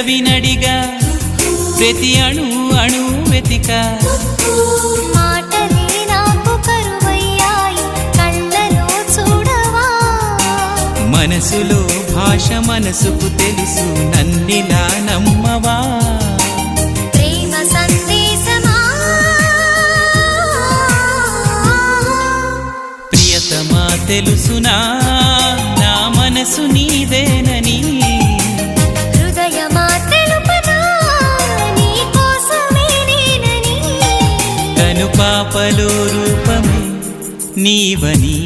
పెదవినడిగా ప్రతి అణు అణు వెతిక మాటలే నాకు కరువయ్యాయి కళ్ళలో చూడవా మనసులో భాష మనసుకు తెలుసు నన్నిలా నమ్మవా ప్రేమ సందేశమా ప్రియతమా తెలుసునా నా మనసు నీదేనని హృదయమా తెలుపనా నీ కోసమే నేనని కను పాపలో రూపమే నీవని